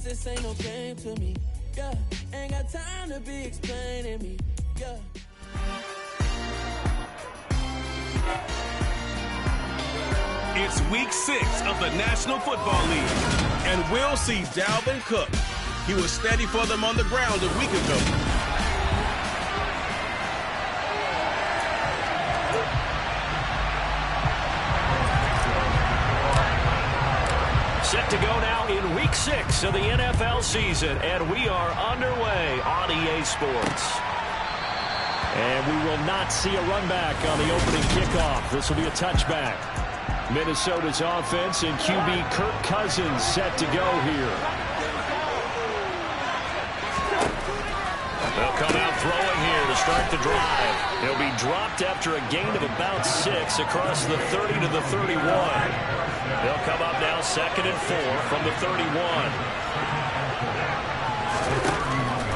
friends, this ain't no game to me. Yeah, ain't got time to be explaining me. Yeah. It's week 6 of the National Football League, and we'll see Dalvin Cook. He was steady for them on the ground a week ago. Set to go now in week 6 of the NFL season, and we are underway on EA Sports. And we will not see a run back on the opening kickoff. This will be a touchback. Minnesota's offense and QB Kirk Cousins set to go here. They'll come out throwing here to start the drive. He'll be dropped after a gain of about 6 across the 30 to the 31. They'll come up now 2nd and 4 from the 31.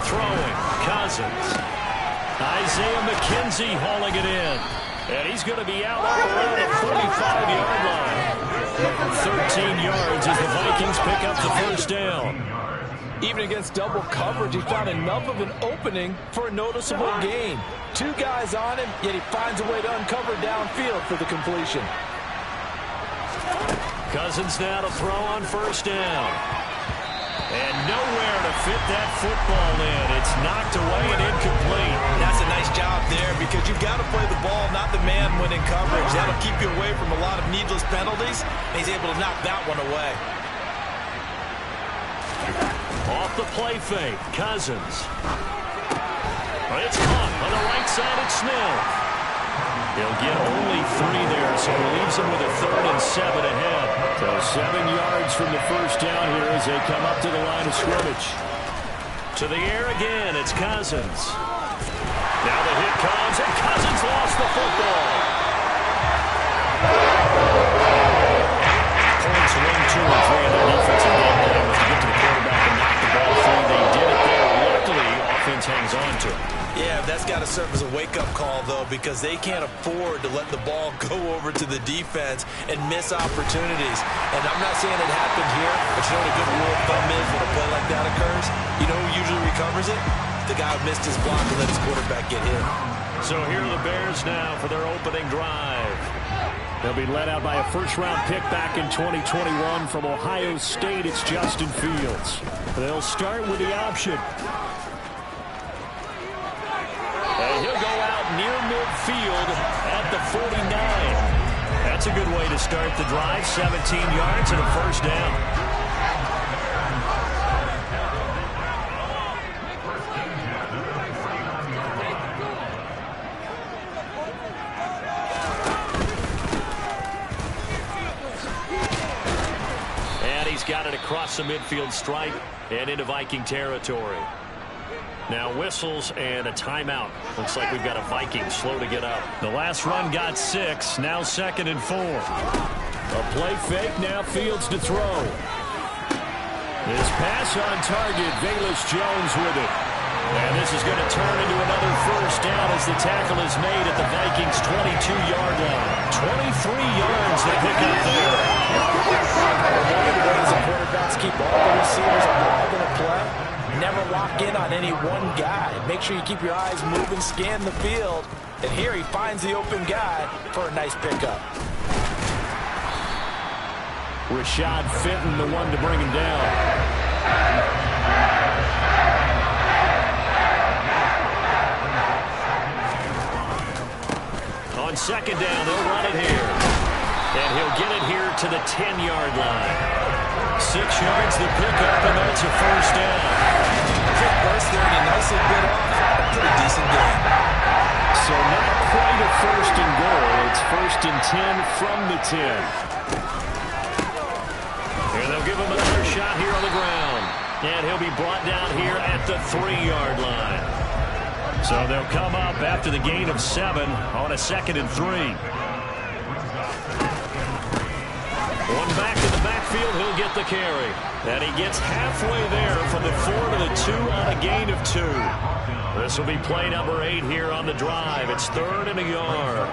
Throwing, Cousins. Isaiah McKenzie hauling it in. And he's going to be out around the 45-yard line. 13 yards as the Vikings pick up the first down. Even against double coverage, he found enough of an opening for a noticeable gain. 2 guys on him, yet he finds a way to uncover downfield for the completion. Cousins now to throw on first down. And nowhere to fit that football in. It's knocked away and incomplete. That's a nice job there because you've got to play the ball, not the man when in coverage. That'll keep you away from a lot of needless penalties. And he's able to knock that one away. Off the play fake, Cousins. It's caught on the right side at Smith. He'll get only 3 there, so it leaves him with a 3rd and 7 ahead. So 7 yards from the first down here as they come up to the line of scrimmage. To the air again, it's Cousins. Now the hit comes, and Cousins lost the football. Points 1, 2, and 3 in their defensive game plan was to get to the quarterback and knock the ball free. They did it there. Luckily, offense hangs on to it. Yeah, that's got to serve as a wake-up call, though, because they can't afford to let the ball go over to the defense and miss opportunities. And I'm not saying it happened here, but you know what a good rule of thumb is when a play like that occurs? You know who usually recovers it? The guy who missed his block and let his quarterback get hit. So here are the Bears now for their opening drive. They'll be led out by a first-round pick back in 2021 from Ohio State. It's Justin Fields. They'll start with the option. And he'll go out near midfield at the 49. That's a good way to start the drive. 17 yards and a first down. Got it across the midfield stripe and into Viking territory. Now whistles and a timeout. Looks like we've got a Viking slow to get up. The last run got 6. Now 2nd and 4. A play fake. Now Fields to throw. This pass on target. Velus Jones with it. And this is going to turn into another first down as the tackle is made at the Vikings' 22-yard line. 23 yards to pick up there. One of the ways the quarterbacks keep all the receivers involved in a play, never lock in on any one guy. Make sure you keep your eyes moving, scan the field. And here he finds the open guy for a nice pickup. Rashad Fenton, the one to bring him down. On 2nd down, they'll run it here. And he'll get it here to the 10-yard line. 6 yards the pickup, and that's a first down. Quick burst there, and he nicely bit off a pretty decent game. So not quite a first and goal. It's 1st and 10 from the 10. And they'll give him another shot here on the ground. And he'll be brought down here at the 3-yard line. So they'll come up after the gain of 7 on a 2nd and 3. One back in the backfield, he'll get the carry. And he gets halfway there from the 4 to the 2 on a gain of 2. This will be play number 8 here on the drive. It's 3rd and a yard.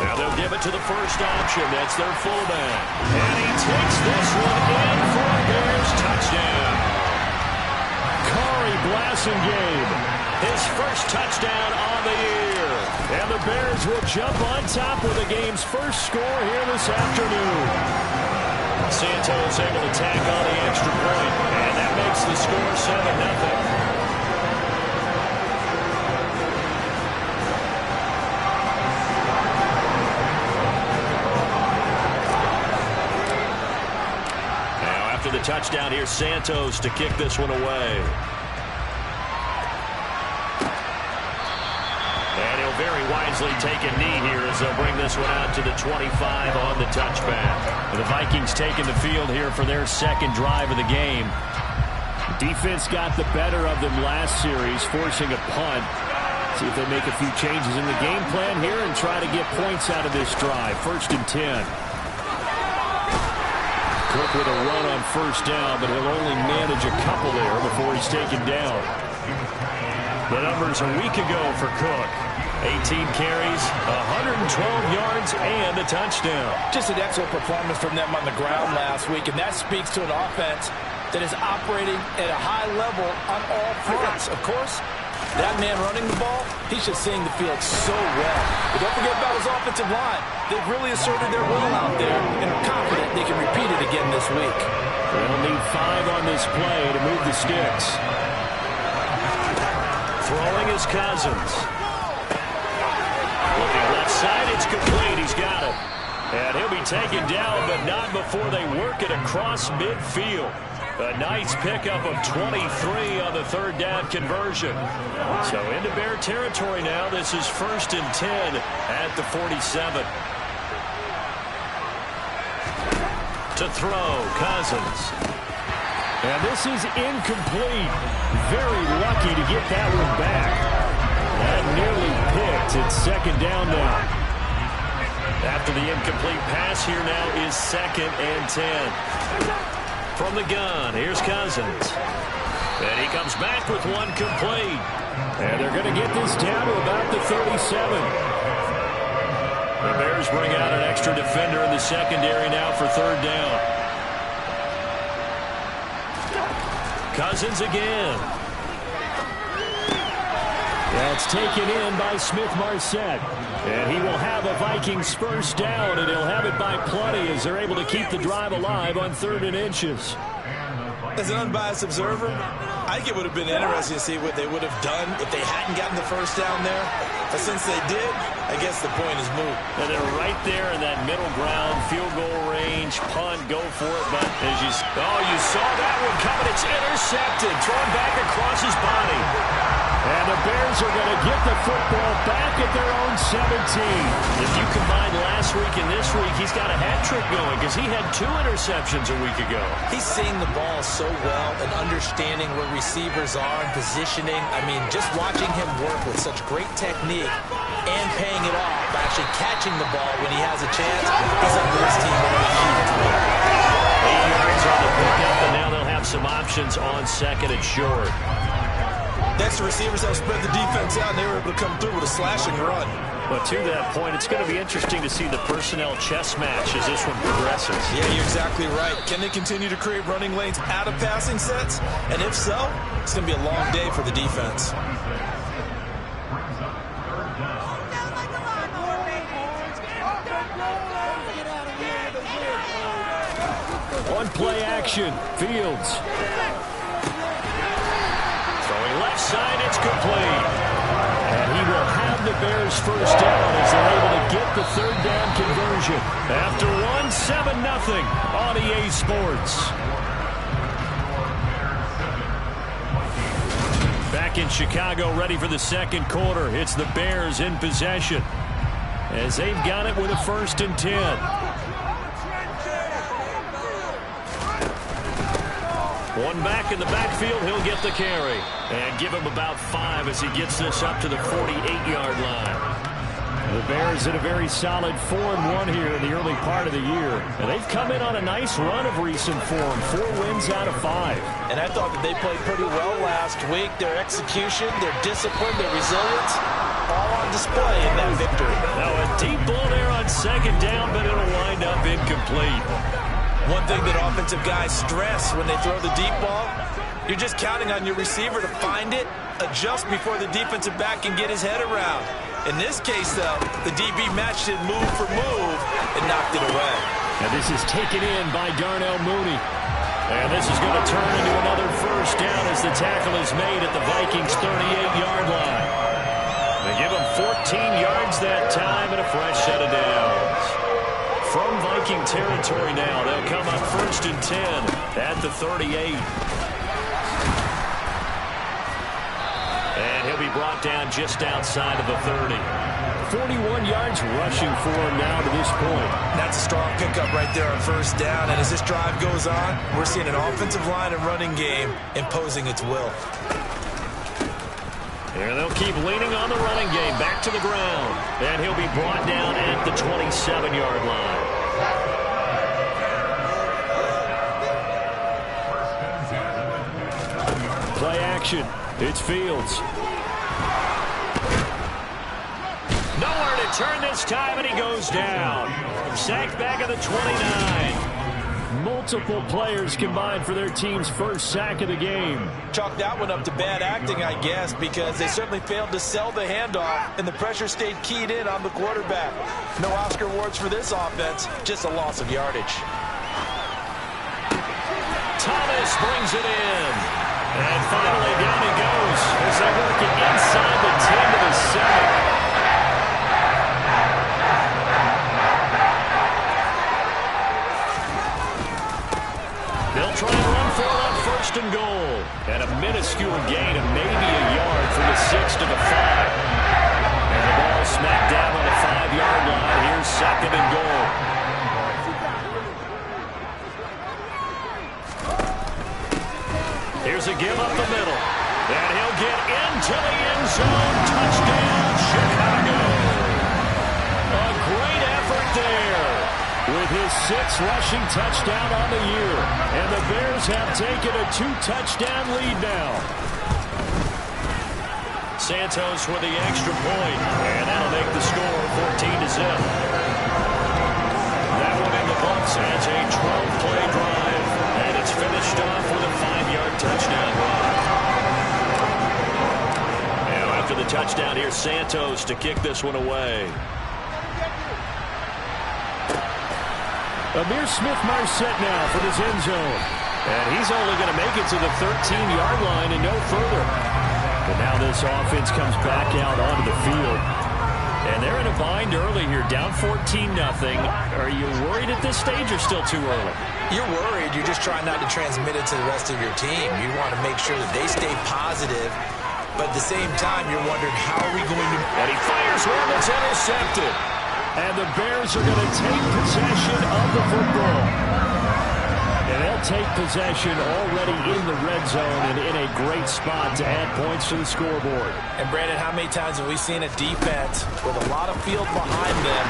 Now they'll give give it to the first option. That's their fullback. And he takes this one in for a Bears touchdown. Kari Blasingame, his first touchdown on the year. And the Bears will jump on top with the game's first score here this afternoon. Santos able to tack on the extra point, and that makes the score 7-0. The touchdown here, Santos to kick this one away. And he'll very wisely take a knee here as they'll bring this one out to the 25 on the touchback. The Vikings taking the field here for their second drive of the game. Defense got the better of them last series, forcing a punt. See if they make a few changes in the game plan here and try to get points out of this drive. 1st and 10. Cook with a run on first down, but he'll only manage a couple there before he's taken down. The numbers a week ago for Cook. 18 carries, 112 yards, and a touchdown. Just an excellent performance from them on the ground last week, and that speaks to an offense that is operating at a high level on all fronts. Of course, that man running the ball, he's just seeing the field so well. But don't forget about his offensive line. They've really asserted their will out there and are confident they can repeat it again this week. They'll need 5 on this play to move the sticks. Throwing is Cousins. Looking left side, it's complete. He's got it. And he'll be taken down, but not before they work it across midfield. A nice pickup of 23 on the third down conversion. So into Bear territory now. This is 1st and 10 at the 47. To throw, Cousins. And this is incomplete. Very lucky to get that one back. That nearly picked. It's 2nd down now. After the incomplete pass, here now is 2nd and 10. From the gun, here's Cousins. And he comes back with one complete. And they're going to get this down to about the 37. The Bears bring out an extra defender in the secondary now for 3rd down. Cousins again. That's taken in by Smith-Marsette. And he will have a Vikings first down, and he'll have it by plenty as they're able to keep the drive alive on 3rd and inches. As an unbiased observer, I think it would have been interesting to see what they would have done if they hadn't gotten the first down there. But since they did, I guess the point is moot. And they're right there in that middle ground, field goal range, punt, go for it. But as you saw that one coming, it's intercepted, thrown back across his body. And the Bears are going to get the football back at their own 17. If you combine last week and this week, he's got a hat trick going because he had 2 interceptions a week ago. He's seeing the ball so well and understanding where receivers are and positioning. I mean, just watching him work with such great technique and paying it off by actually catching the ball when he has a chance, he's up to his team with a huge win. 8 yards on the pickup, and now they'll have some options on 2nd and short. Next, the receivers have spread the defense out, and they were able to come through with a slashing run. But to that point, it's going to be interesting to see the personnel chess match as this one progresses. Yeah, you're exactly right. Can they continue to create running lanes out of passing sets? And if so, it's going to be a long day for the defense. On play action, Fields. Throwing left side, it's complete. And he will have the Bears first down as they're able to get the 3rd down conversion. After 7-0 on EA Sports. Back in Chicago, ready for the 2nd quarter. It's the Bears in possession as they've got it with a 1st and 10. One back in the backfield, he'll get the carry. And give him about 5 as he gets this up to the 48-yard line. The Bears in a very solid 4-1 here in the early part of the year. And they've come in on a nice run of recent form. 4 wins out of 5. And I thought that they played pretty well last week. Their execution, their discipline, their resilience, all on display in that victory. Now a deep ball there on second down, but it'll wind up incomplete. One thing that offensive guys stress when they throw the deep ball, you're just counting on your receiver to find it, adjust before the defensive back can get his head around. In this case, though, the DB matched it move for move and knocked it away. And this is taken in by Darnell Mooney. And this is going to turn into another first down as the tackle is made at the Vikings' 38-yard line. They give him 14 yards that time and a fresh set of downs. From Viking territory now, they'll come up 1st and 10 at the 38. And he'll be brought down just outside of the 30. 41 yards rushing for him now to this point. That's a strong pickup right there on first down. And as this drive goes on, we're seeing an offensive line and running game imposing its will. And they'll keep leaning on the running game back to the ground. And he'll be brought down at the 27-yard line. Play action. It's Fields. Nowhere to turn this time, and he goes down. Sacked back at the 29. Multiple players combined for their team's first sack of the game. Chalk that one up to bad acting, I guess, because they certainly failed to sell the handoff, and the pressure stayed keyed in on the quarterback. No Oscar awards for this offense, just a loss of yardage. Thomas brings it in. And finally down he goes as they work it inside the 10 to the 7. They'll try and run for it on 1st and goal. And a minuscule gain of maybe a yard from the 6 to the 5. And the ball smacked down on the 5-yard line. Here's 2nd and goal. Here's a give up the middle. And he'll get into the end zone. Touchdown, Chicago. A great effort there with his 6th rushing touchdown on the year. And the Bears have taken a 2-touchdown lead now. Santos with the extra point. And that'll make the score 14-0. That one in the books as a 12-play drive. And it's finished off with a 5-yard touchdown run. Now after the touchdown, here's Santos to kick this one away. Amir Smith-Marset now from his end zone. And he's only going to make it to the 13-yard line and no further. But now this offense comes back out onto the field. And they're in a bind early here, down 14-0. Are you worried at this stage or still too early? You're worried. You're just trying not to transmit it to the rest of your team. You want to make sure that they stay positive. But at the same time, you're wondering, how are we going to... And he fires one that's intercepted. And the Bears are going to take possession of the football. And they'll take possession already in the red zone and in a great spot to add points to the scoreboard. And Brandon, how many times have we seen a defense with a lot of field behind them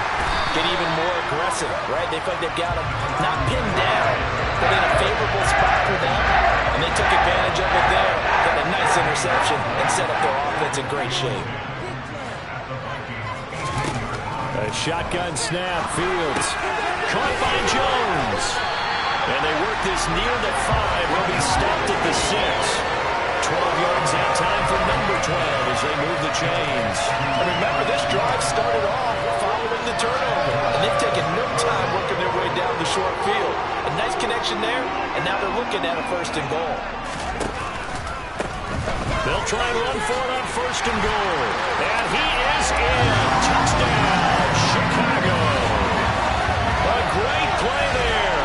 get even more aggressive, right? They feel like they've got them not pinned down, but in a favorable spot for them. And they took advantage of it there. Got a nice interception and set up their offense in great shape. A shotgun snap, Fields. Caught by Jones. And they work this near the 5. Will be stopped at the 6. 12 yards that time for number 12 as they move the chains. And remember, this drive started off following the turnover. And they've taken no time working their way down the short field. A nice connection there, and now they're looking at a 1st and goal. They'll try and run for it on 1st and goal. And he is in. Touchdown, Chicago. A great play there.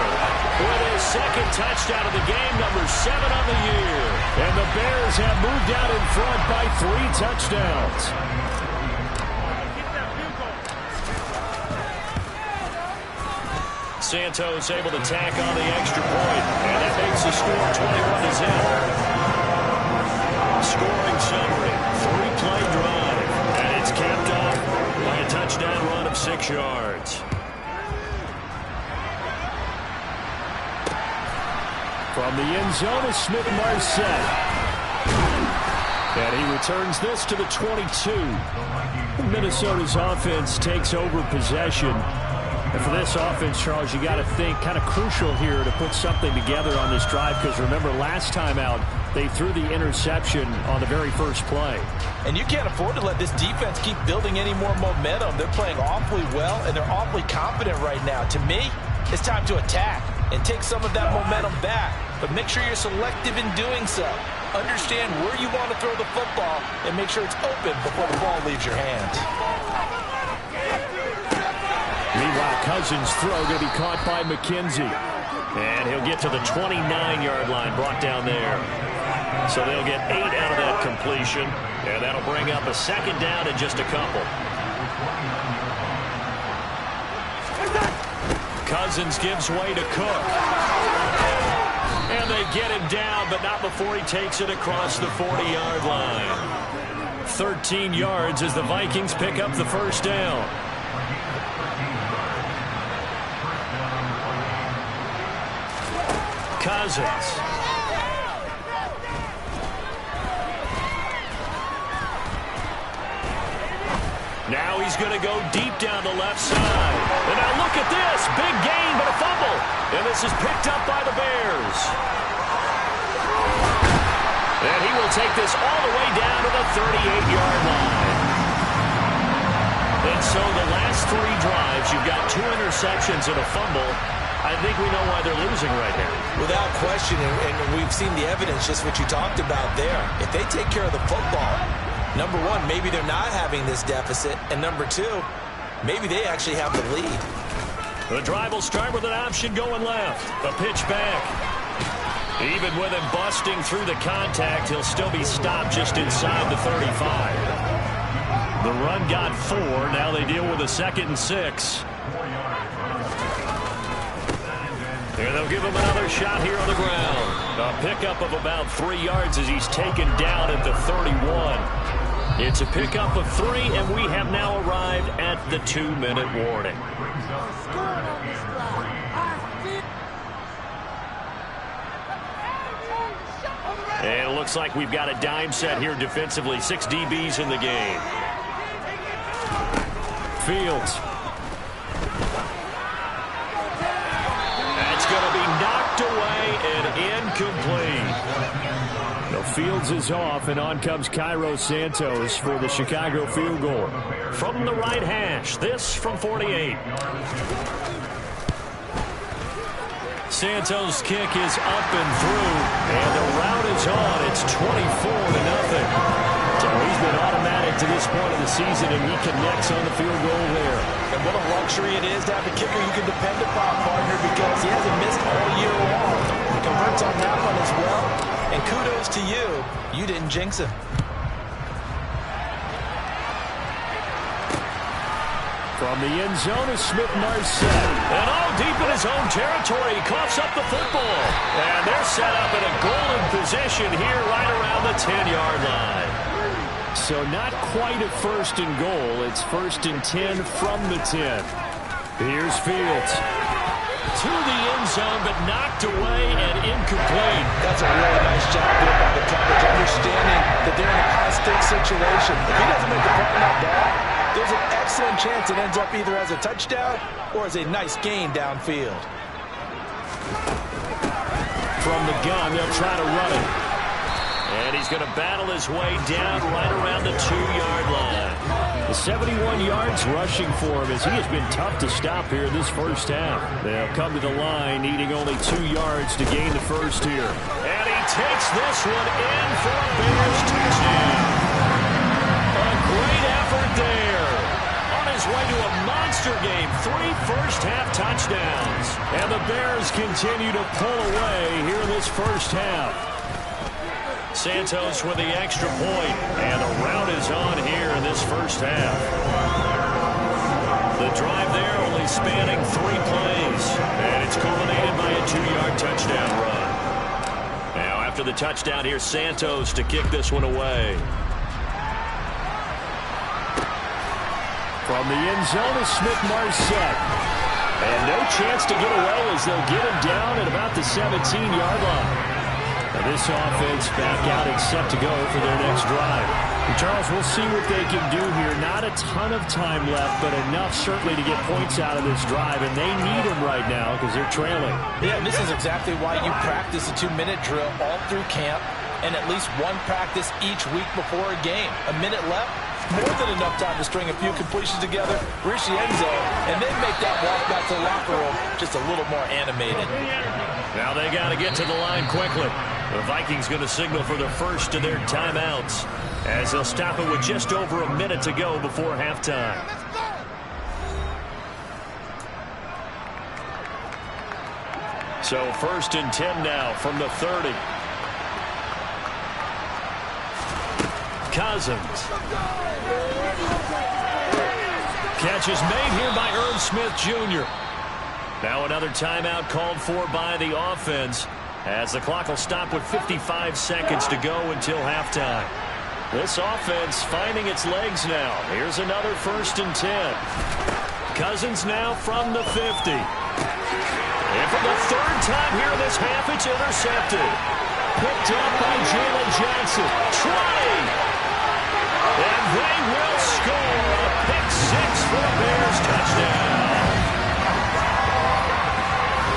With his 2nd touchdown of the game, number 7 on the year. And the Bears have moved out in front by 3 touchdowns. Santos able to tack on the extra point. And that makes the score 21-0. Scoring summary, 3-play drive, and it's capped off by a touchdown run of 6 yards. From the end zone is Smith-Marset. And he returns this to the 22. Minnesota's offense takes over possession. And for this offense, Charles, you got to think kind of crucial here to put something together on this drive, because remember last time out they threw the interception on the very first play. And you can't afford to let this defense keep building any more momentum. They're playing awfully well, and they're awfully confident right now. To me, it's time to attack and take some of that momentum back. But make sure you're selective in doing so. Understand where you want to throw the football and make sure it's open before the ball leaves your hands. Meanwhile, Cousins' throw going to be caught by McKenzie. And he'll get to the 29-yard line, brought down there. So they'll get 8 out of that completion, and that'll bring up a second down in just a couple. Cousins gives way to Cook. And they get him down, but not before he takes it across the 40-yard line. 13 yards as the Vikings pick up the first down. Cousins. Now he's going to go deep down the left side. And now look at this. Big gain, but a fumble. And this is picked up by the Bears. And he will take this all the way down to the 38-yard line. And so the last 3 drives, you've got 2 interceptions and a fumble. I think we know why they're losing right here. Without question, and we've seen the evidence, just what you talked about there. If they take care of the football, number one, maybe they're not having this deficit. And number 2, maybe they actually have the lead. The drive will start with an option going left. A pitch back. Even with him busting through the contact, he'll still be stopped just inside the 35. The run got 4. Now they deal with a 2nd and 6. And they'll give him another shot here on the ground. A pickup of about 3 yards as he's taken down at the 31. It's a pickup of 3, and we have now arrived at the 2-minute warning. And it looks like we've got a dime set here defensively. 6 DBs in the game. Fields. That's going to be knocked away and incomplete. No, Fields is off, and on comes Cairo Santos for the Chicago field goal. From the right hash, this from 48. Santos' kick is up and through, and the route is on. It's 24-0. So he's been automatic to this point of the season, and he connects on the field goal there. And what a luxury it is to have a kicker you can depend upon, partner, because he hasn't missed all year long. He converts on that one as well. And kudos to you. You didn't jinx him. From the end zone is Smith-Marsette. And all deep in his own territory, he coughs up the football. And they're set up in a golden position here right around the 10-yard line. So not quite a 1st and goal. It's 1st and 10 from the 10. Here's Fields. To the end zone, but knocked away and incomplete. That's a really nice job there by the coverage, understanding that they're in a high-stakes situation. If he doesn't make the play on that ball, there's an excellent chance it ends up either as a touchdown or as a nice gain downfield. From the gun, they'll try to run it. And he's going to battle his way down right around the 2-yard line. The 71 yards rushing for him as he has been tough to stop here this first half. They'll come to the line needing only 2 yards to gain the first here. And he takes this one in for a Bears touchdown. A great effort there. On his way to a monster game, 3 first-half touchdowns. And the Bears continue to pull away here in this first half. Santos with the extra point, and the route is on here in this first half. The drive there only spanning 3 plays, and it's culminated by a 2-yard touchdown run. Now after the touchdown, here's Santos to kick this one away. From the end zone is Smith-Marsette. And no chance to get away as they'll get him down at about the 17-yard line. This offense back out and set to go for their next drive. Charles, we'll see what they can do here. Not a ton of time left, but enough certainly to get points out of this drive, and they need them right now because they're trailing. Yeah, and this is exactly why you practice a 2-minute drill all through camp and at least one practice each week before a game. A minute left, more than enough time to string a few completions together, reach the end zone, and then make that walk back to the locker room just a little more animated. Now they got to get to the line quickly. The Vikings going to signal for the first of their timeouts as they'll stop it with just over a minute to go before halftime. So 1st and 10 now from the 30. Cousins. Catch is made here by Irv Smith Jr. Now another timeout called for by the offense as the clock will stop with 55 seconds to go until halftime. This offense finding its legs now. Here's another 1st and 10. Cousins now from the 50. And for the 3rd time here in this half, it's intercepted. Picked up by Jalen Johnson. 20. And they will score a pick 6 for the Bears touchdown.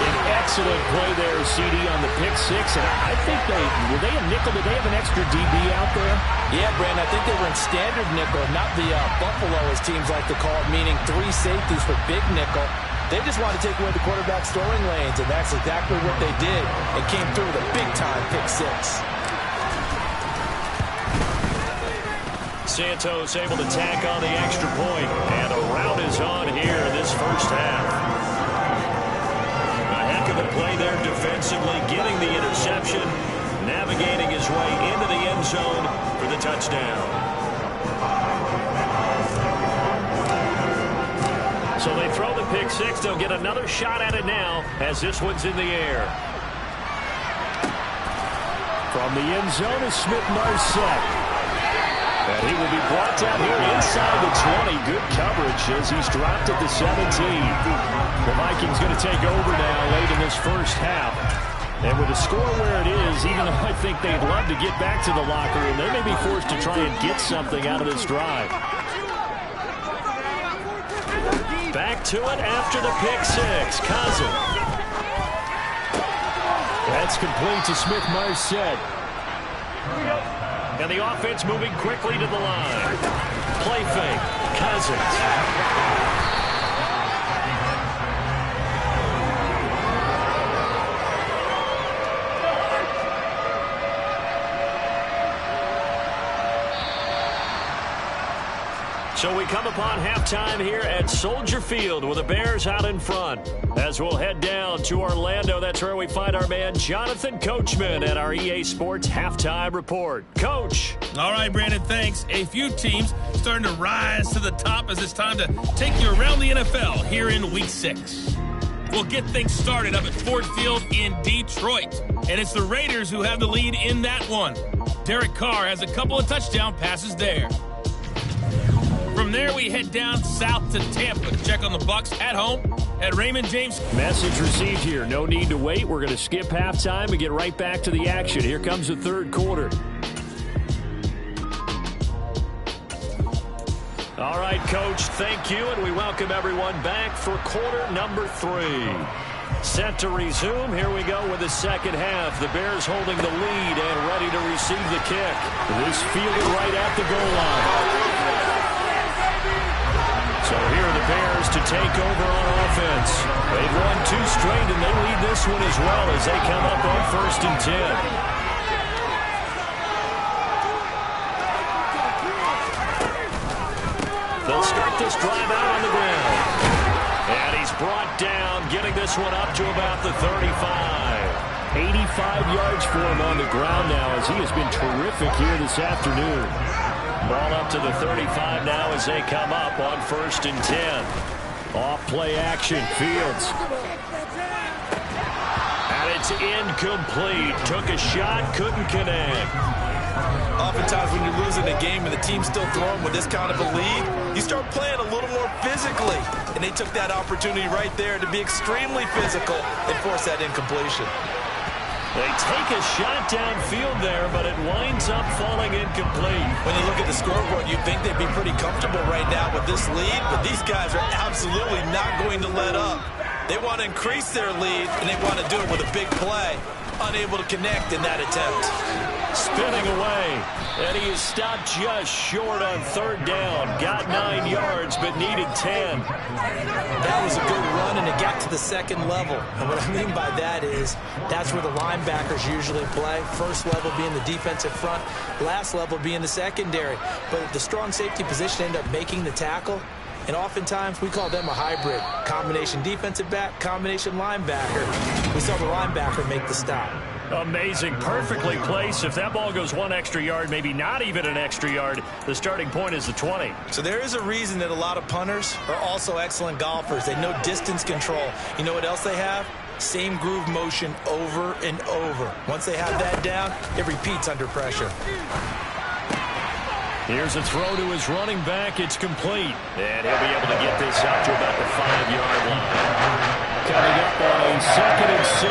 An excellent play there, CD, on the pick 6. And I think were they a nickel? Did they have an extra DB out there? Yeah, Brandon, I think they were in standard nickel, not the Buffalo, as teams like to call it, meaning 3 safeties for big nickel. They just wanted to take away the quarterback's throwing lanes, and that's exactly what they did, and came through with a big-time pick 6. Santos able to tack on the extra point, and a rout is on here this first half. A heck of a play there defensively, getting the interception, navigating his way into the end zone for the touchdown. So they throw the pick 6. They'll get another shot at it now as this one's in the air. From the end zone is Smith-Marsette. And he will be brought down here inside the 20. Good coverage as he's dropped at the 17. The Vikings going to take over now late in this first half. And with the score where it is, even though I think they'd love to get back to the locker room, they may be forced to try and get something out of this drive. Back to it after the pick 6. Cousins. That's complete to Smith-Marsette. And the offense moving quickly to the line. Play fake. Cousins. So we come upon halftime here at Soldier Field with the Bears out in front. As we'll head down to Orlando, that's where we find our man Jonathan Coachman at our EA Sports Halftime Report. Coach. All right, Brandon, thanks. A few teams starting to rise to the top as it's time to take you around the NFL here in Week 6. We'll get things started up at Ford Field in Detroit. And it's the Raiders who have the lead in that one. Derek Carr has a couple of touchdown passes there. From there, we head down south to Tampa to check on the Bucs at home at Raymond James. Message received here. No need to wait. We're going to skip halftime and get right back to the action. Here comes the third quarter. All right, Coach, thank you, and we welcome everyone back for quarter number 3. Set to resume. Here we go with the second half. The Bears holding the lead and ready to receive the kick. This fielded right at the goal line. So here are the Bears to take over on offense. They've won 2 straight, and they lead this one as well as they come up on 1st and 10. They'll start this drive out on the ground. And he's brought down, getting this one up to about the 35. 85 yards for him on the ground now as he has been terrific here this afternoon. Ball up to the 35 now as they come up on 1st and 10. Off play action, Fields. And it's incomplete. Took a shot, couldn't connect. Oftentimes when you're losing a game and the team's still throwing with this kind of a lead, you start playing a little more physically. And they took that opportunity right there to be extremely physical and force that incompletion. They take a shot downfield there, but it winds up falling incomplete. When you look at the scoreboard, you'd think they'd be pretty comfortable right now with this lead, but these guys are absolutely not going to let up. They want to increase their lead, and they want to do it with a big play. Unable to connect in that attempt. Spinning away, and he is stopped just short on third down. Got 9 yards, but needed 10. That was a good run, and it got to the second level. And what I mean by that is that's where the linebackers usually play. First level being the defensive front, last level being the secondary. But the strong safety position ended up making the tackle. And oftentimes, we call them a hybrid. Combination defensive back, combination linebacker. We saw the linebacker make the stop. Amazing. Perfectly placed. If that ball goes 1 extra yard, maybe not even an extra yard, the starting point is the 20. So there is a reason that a lot of punters are also excellent golfers. They know distance control. You know what else they have? Same groove motion over and over. Once they have that down, it repeats under pressure. Here's a throw to his running back. It's complete. And he'll be able to get this out to about the 5-yard line. Coming up on 2nd and 6.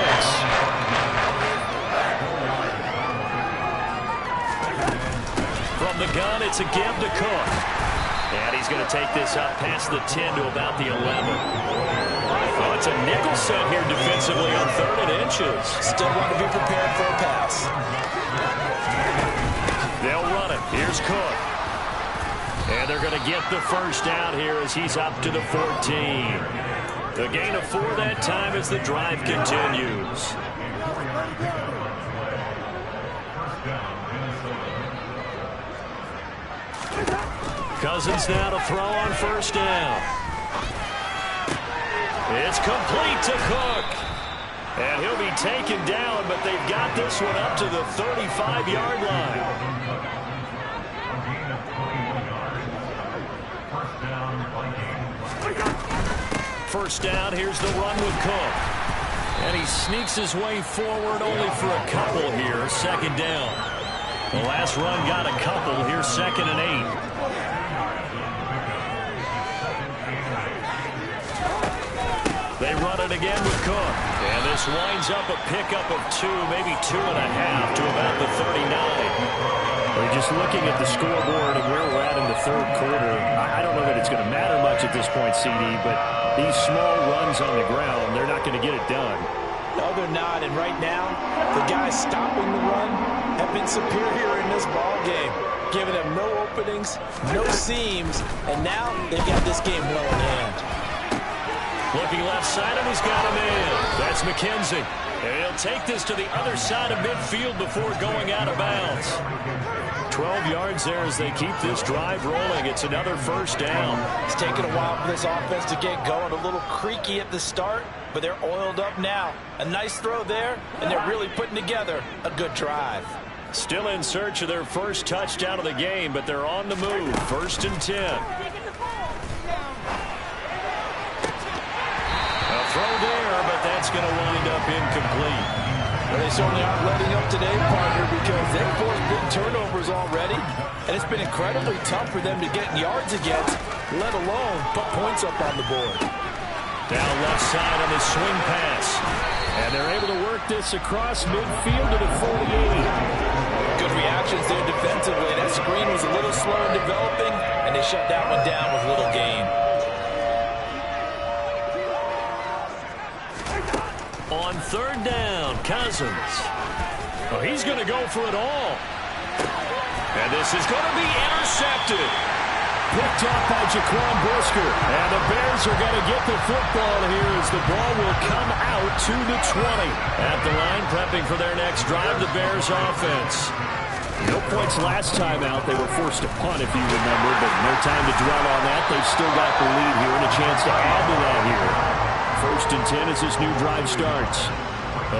From the gun, it's a give to Cook. And he's going to take this up past the 10 to about the 11. Oh, it's a nickel set here defensively on 3rd and inches. Still want to be prepared for a pass. They'll run it. Here's Cook. And they're going to get the first down here as he's up to the 14. The gain of 4 that time as the drive continues. Cousins now to throw on first down. It's complete to Cook. And he'll be taken down, but they've got this one up to the 35-yard line. First down, here's the run with Cook. And he sneaks his way forward only for a couple here, 2nd down. The last run got a couple, here's 2nd and 8. They run it again with Cook. And this winds up a pickup of 2, maybe 2.5 to about the 39. We're just looking at the scoreboard and where we're at in the 3rd quarter. I don't know that it's going to matter much at this point, CD, but these small runs on the ground, they're not going to get it done. No, they're not. And right now, the guys stopping the run have been superior in this ball game, giving them no openings, no seams, and now they've got this game well in hand. Looking left side, and he's got him in. That's McKenzie. And he'll take this to the other side of midfield before going out of bounds. 12 yards there as they keep this drive rolling. It's another first down. It's taken a while for this offense to get going. A little creaky at the start, but they're oiled up now. A nice throw there, and they're really putting together a good drive. Still in search of their first touchdown of the game, but they're on the move. 1st and 10. A throw there, but that's going to wind up incomplete. Well, they certainly aren't letting up today, partner, because they've forced big turnovers already, and it's been incredibly tough for them to get yards against, let alone put points up on the board. Down left side on the swing pass. And they're able to work this across midfield to the 48. Good reactions there defensively. That screen was a little slow in developing, and they shut that one down with little gain. On 3rd down, Cousins. Oh, he's going to go for it all. And this is going to be intercepted. Picked up by Jaquan Brisker. And the Bears are going to get the football here as the ball will come out to the 20. At the line, prepping for their next drive, the Bears offense. No points last time out. They were forced to punt, if you remember, but no time to dwell on that. They've still got the lead here and a chance to add to that here. 1st and 10 as this new drive starts.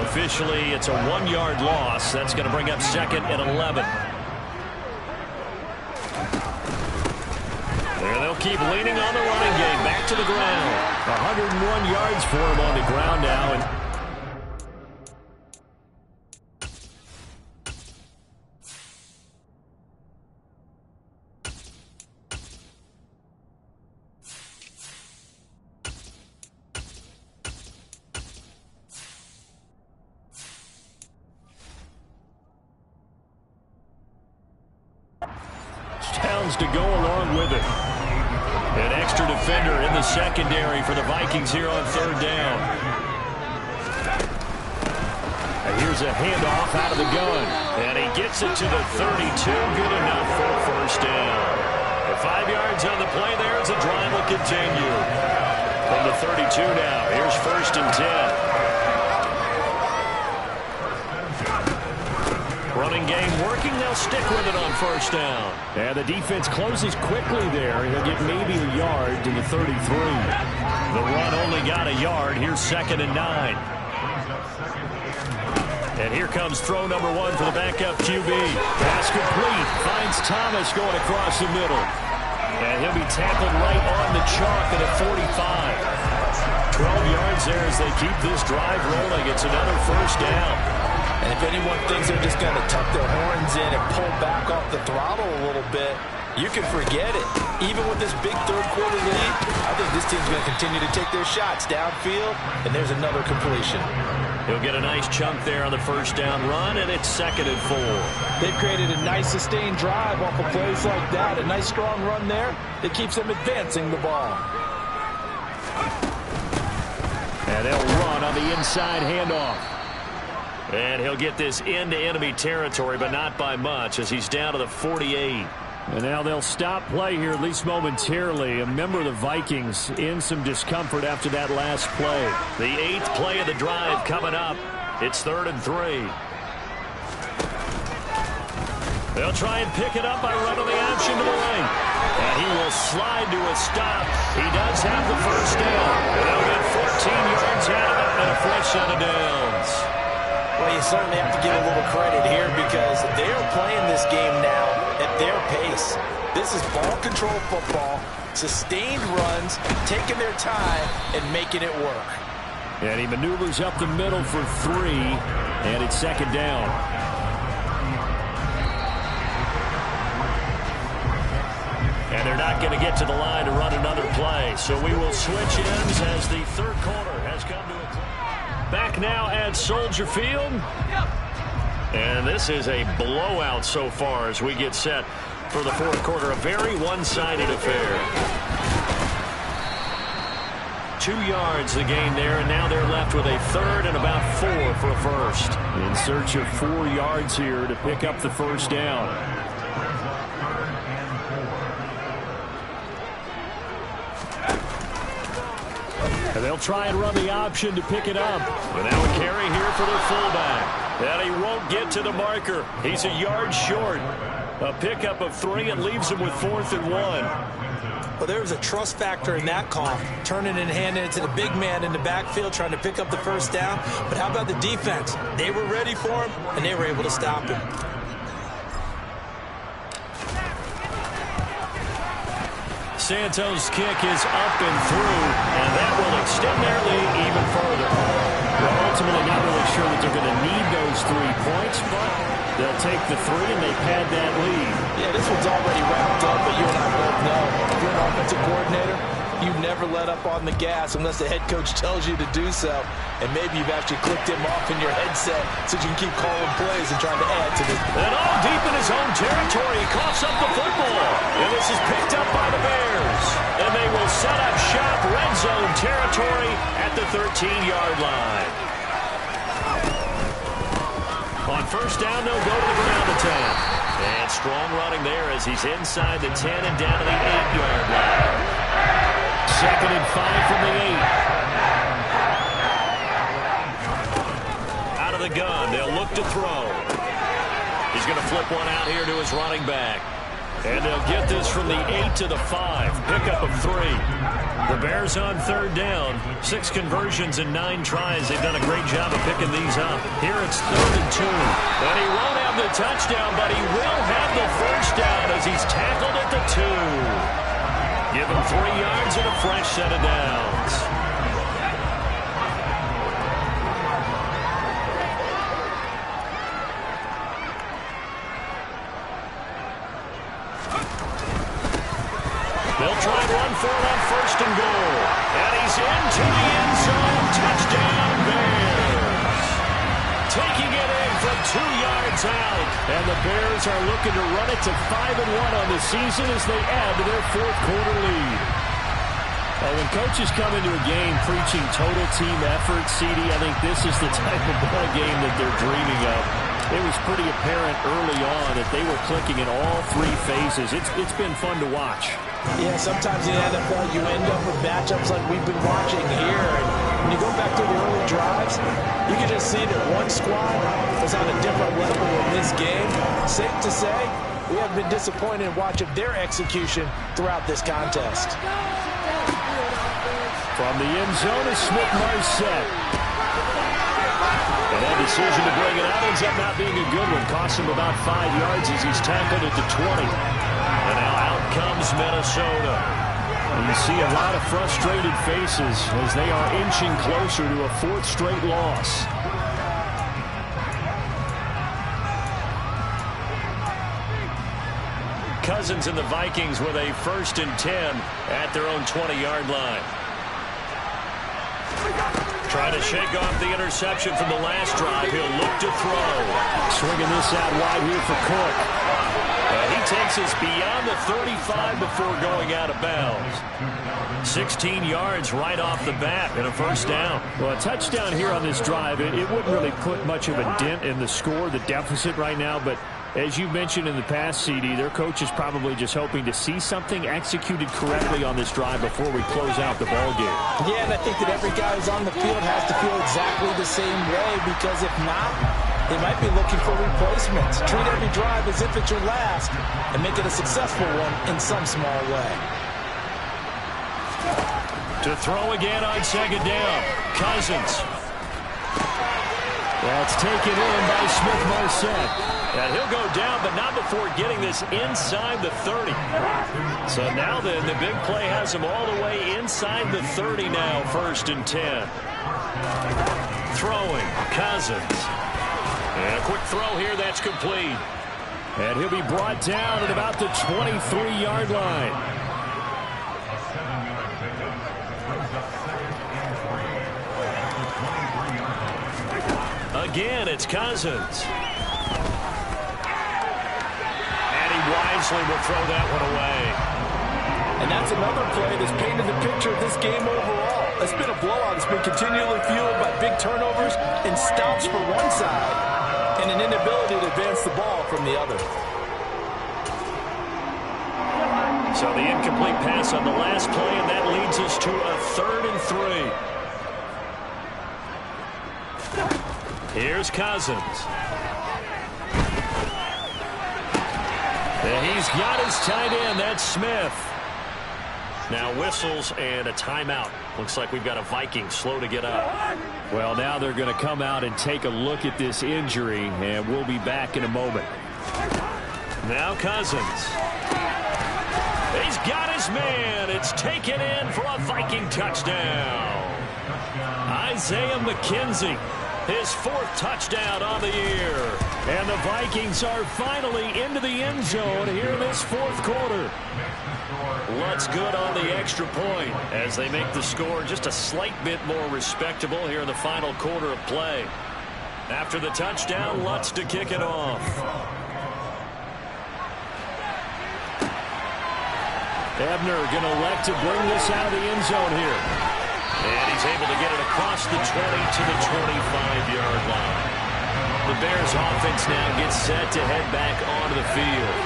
Officially, it's a 1-yard loss. That's going to bring up 2nd and 11. And they'll keep leaning on the running game. Back to the ground. 101 yards for him on the ground now. And downs to go along with it. An extra defender in the secondary for the Vikings here on third down. And here's a handoff out of the gun. And he gets it to the 32. Good enough for a first down. 5 yards on the play there as the drive will continue. From the 32 now, here's 1st and 10. Running game working, they'll stick with it on 1st down. And the defense closes quickly there. He'll get maybe a yard to the 33. The run only got a yard. Here's 2nd and 9. And here comes throw number 1 for the backup QB. Pass complete. Finds Thomas going across the middle. And he'll be tackled right on the chalk at a 45. 12 yards there as they keep this drive rolling. It's another 1st down. And if anyone thinks they're just going to tuck their horns in and pull back off the throttle a little bit, you can forget it. Even with this big third-quarter lead, I think this team's going to continue to take their shots downfield, and there's another completion. He'll get a nice chunk there on the 1st down run, and it's 2nd and 4. They've created a nice sustained drive off of plays like that. A nice strong run there that keeps them advancing the ball. And they'll run on the inside handoff. And he'll get this into enemy territory, but not by much as he's down to the 48. And now they'll stop play here, at least momentarily. A member of the Vikings in some discomfort after that last play. The 8th play of the drive coming up. It's 3rd and 3. They'll try and pick it up by running the option to the lane. And he will slide to a stop. He does have the 1st down. And they'll get 14 yards out of it and a fresh set of downs. Well, you certainly have to give a little credit here because they are playing this game now at their pace. This is ball control football, sustained runs, taking their time, and making it work. And he maneuvers up the middle for 3, and it's 2nd down. And they're not going to get to the line to run another play, so we will switch ends as the 3rd quarter has come to a close. Back now at Soldier Field. And this is a blowout so far as we get set for the 4th quarter. A very one-sided affair. 2 yards the gain there, and now they're left with a 3rd and about 4 for a first. In search of 4 yards here to pick up the 1st down. And they'll try and run the option to pick it up. And now a carry here for their fullback. And he won't get to the marker. He's a yard short. A pickup of 3 and leaves him with 4th and 1. Well, there was a trust factor in that call. Turning and handing it to the big man in the backfield, trying to pick up the 1st down. But how about the defense? They were ready for him, and they were able to stop him. Santos' kick is up and through, and that will extend their lead even further. Well, ultimately not really sure that they're going to need those 3 points, but they'll take the 3 and they pad that lead. Yeah, this one's already wrapped up, but you and I both know if you're an offensive coordinator, you never let up on the gas unless the head coach tells you to do so. And maybe you've actually clicked him off in your headset so you can keep calling plays and trying to add to this. And all deep in his own territory, he coughs up the football. And this is picked up by the Bears. And they will set up shop red zone territory at the 13-yard line. On 1st down, they'll go to the ground attack. And strong running there as he's inside the 10 and down to the 8-yard line. 2nd and 5 from the 8. Out of the gun, they'll look to throw. He's going to flip one out here to his running back. And they'll get this from the 8 to the 5. Pickup of 3. The Bears on 3rd down. 6 conversions and 9 tries. They've done a great job of picking these up. Here it's 3rd and 2. And he won't have the touchdown, but he will have the 1st down as he's tackled at the 2. Give him 3 yards and a fresh set of downs. They'll try and run for it on 1st and goal. And he's into the end zone. Touchdown, Bears. Taking it in from 2 yards out. And the Bears are looking to run it to 5-1 on the season as they add to their fourth quarter lead. Well, when coaches come into a game preaching total team effort, CD, I think this is the type of ball game that they're dreaming of. It was pretty apparent early on that they were clicking in all three phases. It's been fun to watch. Yeah, sometimes in the NFL you end up with matchups like we've been watching here. And when you go back to the early drives, you can just see that one squad was on a different level in this game. Safe to say, we have been disappointed in watching their execution throughout this contest. From the end zone is Smith-Marsette. And that decision to bring it out ends up not being a good one. Costs him about 5 yards as he's tackled at the 20. And now out comes Minnesota. And you see a lot of frustrated faces as they are inching closer to a fourth straight loss. Cousins and the Vikings with a 1st and 10 at their own 20-yard line. Trying to shake off the interception from the last drive. He'll look to throw. Swinging this out wide here for Cook. And he takes us beyond the 35 before going out of bounds. 16 yards right off the bat and a 1st down. Well, a touchdown here on this drive, it wouldn't really put much of a dent in the score, the deficit right now, but as you mentioned in the past, CD, their coach is probably just hoping to see something executed correctly on this drive before we close out the ball game. Yeah, and I think that every guy who's on the field has to feel exactly the same way, because if not, they might be looking for replacements. Treat every drive as if it's your last and make it a successful one in some small way. To throw again on 2nd down. Cousins. That's taken in by Smith-Marsette. And he'll go down, but not before getting this inside the 30. So now then, the big play has him all the way inside the 30 now, 1st and 10. Throwing, Cousins. And a quick throw here, that's complete. And he'll be brought down at about the 23-yard line. Again, it's Cousins. Wisely will throw that one away. And that's another play that's painted the picture of this game overall. It's been a blowout. It's been continually fueled by big turnovers and stops for one side and an inability to advance the ball from the other. So the incomplete pass on the last play, and that leads us to a 3rd and 3. Here's Cousins. And he's got his tight end. That's Smith. Now whistles and a timeout. Looks like we've got a Viking slow to get up. Well, now they're going to come out and take a look at this injury, and we'll be back in a moment. Now Cousins. He's got his man. It's taken in for a Viking touchdown. Isaiah McKenzie. His 4th touchdown on the year. And the Vikings are finally into the end zone here in this 4th quarter. Lutz good on the extra point as they make the score just a slight bit more respectable here in the final quarter of play. After the touchdown, Lutz to kick it off. Ebner going to elect to bring this out of the end zone here. And he's able to get it across the 20 to the 25-yard line. The Bears offense now gets set to head back onto the field.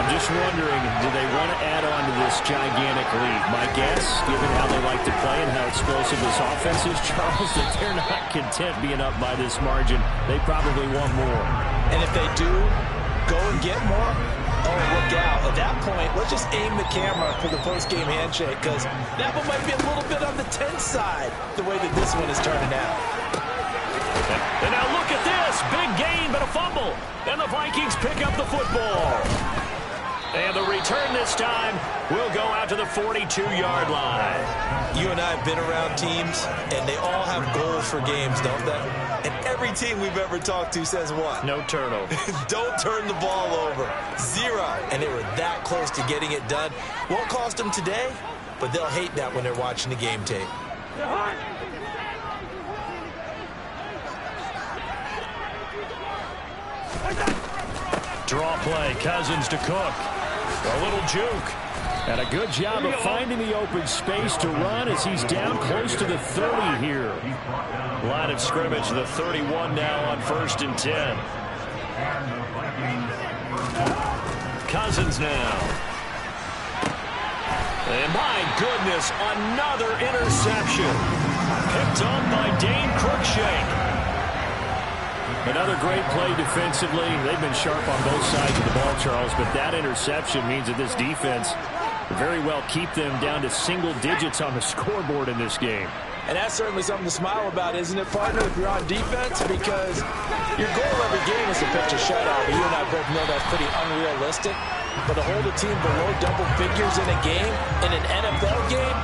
I'm just wondering, do they want to add on to this gigantic lead? My guess, given how they like to play and how explosive this offense is, Charles, that they're not content being up by this margin. They probably want more. And if they do go and get more, oh, look out. At that point, let's just aim the camera for the post-game handshake, because that one might be a little bit on the tense side, the way that this one is turning out. And now look at this. Big gain, but a fumble. And the Vikings pick up the football. And the return this time will go out to the 42-yard line. You and I have been around teams, and they all have goals for games, don't they? And every team we've ever talked to says what? No turnover. Don't turn the ball over. 0. And they were that close to getting it done. Won't cost them today, but they'll hate that when they're watching the game tape. Draw play, Cousins to Cook. A little juke. And a good job of finding the open space to run as he's down close to the 30 here. Line of scrimmage, the 31 now on 1st and 10. Cousins now. And my goodness, another interception. Picked up by Dane Cruikshank. Another great play defensively. They've been sharp on both sides of the ball, Charles, but that interception means that this defense very well keep them down to single digits on the scoreboard in this game. And that's certainly something to smile about, isn't it, partner, if you're on defense? Because your goal every game is to pitch a shutout, but you and I both know that's pretty unrealistic. But to hold a team below double figures in a game, in an NFL game,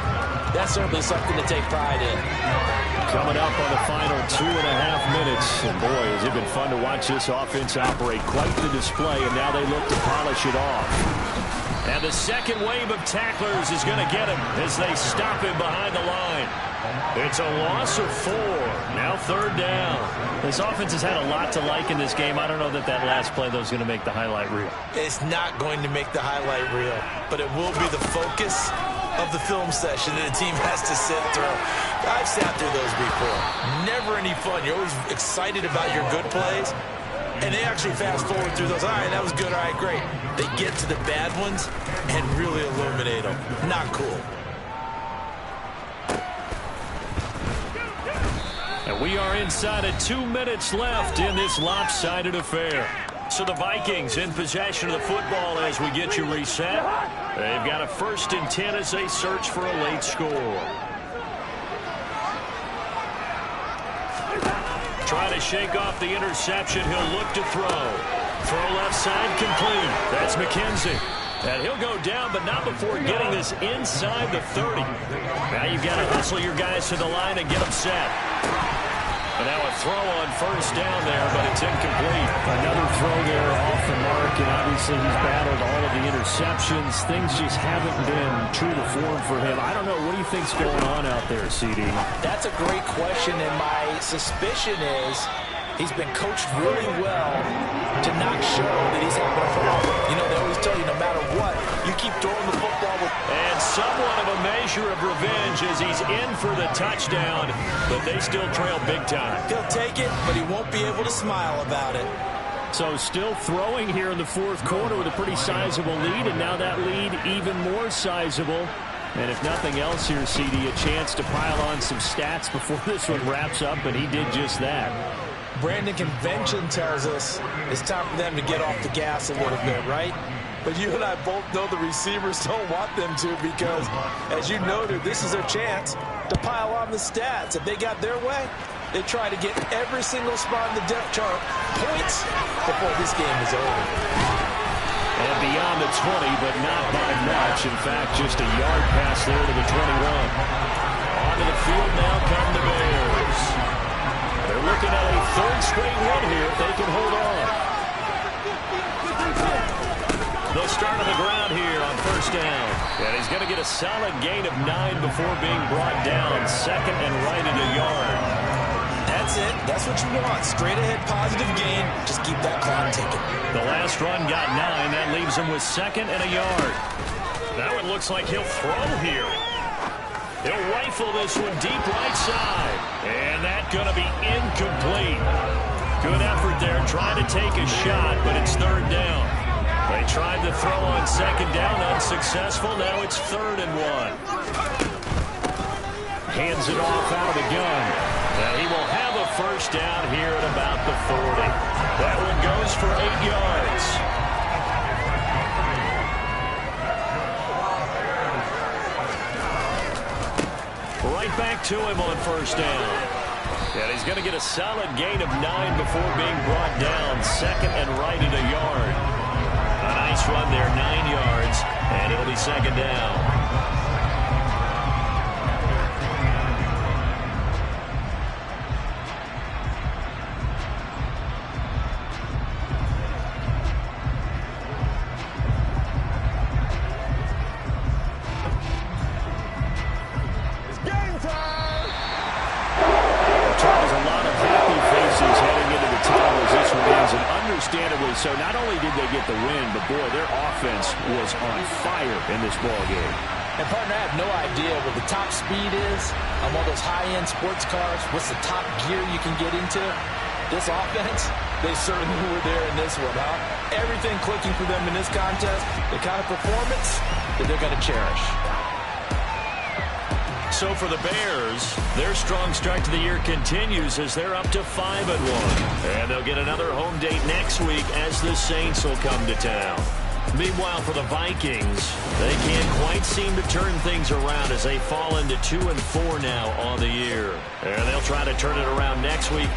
that's certainly something to take pride in. Coming up on the final 2.5 minutes. And boy, has it been fun to watch this offense operate. Quite the display, and now they look to polish it off. And the second wave of tacklers is going to get him as they stop him behind the line. It's a loss of 4. Now 3rd down. This offense has had a lot to like in this game. I don't know that last play, though, is going to make the highlight reel. It's not going to make the highlight reel, but it will be the focus of the film session that a team has to sit through. I've sat through those before. Never any fun. You're always excited about your good plays, and they actually fast forward through those. All right, that was good. All right, great. They get to the bad ones and really illuminate them. Not cool. And we are inside of 2 minutes left in this lopsided affair. So the Vikings in possession of the football as we get you reset. They've got a 1st and 10 as they search for a late score. Trying to shake off the interception. He'll look to throw. Throw left side complete. That's McKenzie. And he'll go down, but not before getting this inside the 30. Now you've got to hustle your guys to the line and get them set. And now a throw on 1st down there, but it's incomplete. Another throw there off the mark, and obviously he's battled all of the interceptions. Things just haven't been true to form for him. I don't know. What do you think's going on out there, CD? That's a great question, and my suspicion is he's been coached really well to not show that he's having a problem. You know, they always tell you no matter what, you keep throwing the football with. And somewhat of a measure of revenge as he's in for the touchdown, but they still trail big time. He'll take it, but he won't be able to smile about it. So still throwing here in the 4th quarter with a pretty sizable lead, and now that lead even more sizable. And if nothing else here, CD, a chance to pile on some stats before this one wraps up, and he did just that. Brandon, convention tells us it's time for them to get off the gas a little bit, right? But you and I both know the receivers don't want them to because, as you noted, this is their chance to pile on the stats. If they got their way, they try to get every single spot in the depth chart points before this game is over. And beyond the 20, but not by much. In fact, just a yard pass there to the 21. Onto the field now come the Bears. They're looking at a 3rd straight win here if they can hold on. They'll start on the ground here on 1st down. And he's going to get a solid gain of 9 before being brought down. 2nd and right at a yard. That's it. That's what you want. Straight ahead positive gain. Just keep that clock ticking. The last run got 9. That leaves him with 2nd and a yard. Now it looks like he'll throw here. He'll rifle this one deep right side. And that's going to be incomplete. Good effort there trying to take a shot, but it's 3rd down. They tried to throw on 2nd down, unsuccessful. Now it's 3rd and 1. Hands it off out of the gun. And he will have a 1st down here at about the 40. That one goes for 8 yards. Right back to him on 1st down. And he's going to get a solid gain of 9 before being brought down. 2nd and right at a yard. A nice run there, 9 yards, and it'll be 2nd down. so not only did they get the win, but, boy, their offense was on fire in this ball game. And, partner, I have no idea what the top speed is on one of those high-end sports cars. What's the top gear you can get into? This offense, they certainly were there in this one, huh? Everything clicking for them in this contest, the kind of performance that they're going to cherish. So for the Bears, their strong start to the year continues as they're up to 5-1. And they'll get another home date next week as the Saints will come to town. Meanwhile, for the Vikings, they can't quite seem to turn things around as they fall into 2-4 now on the year. And they'll try to turn it around next week.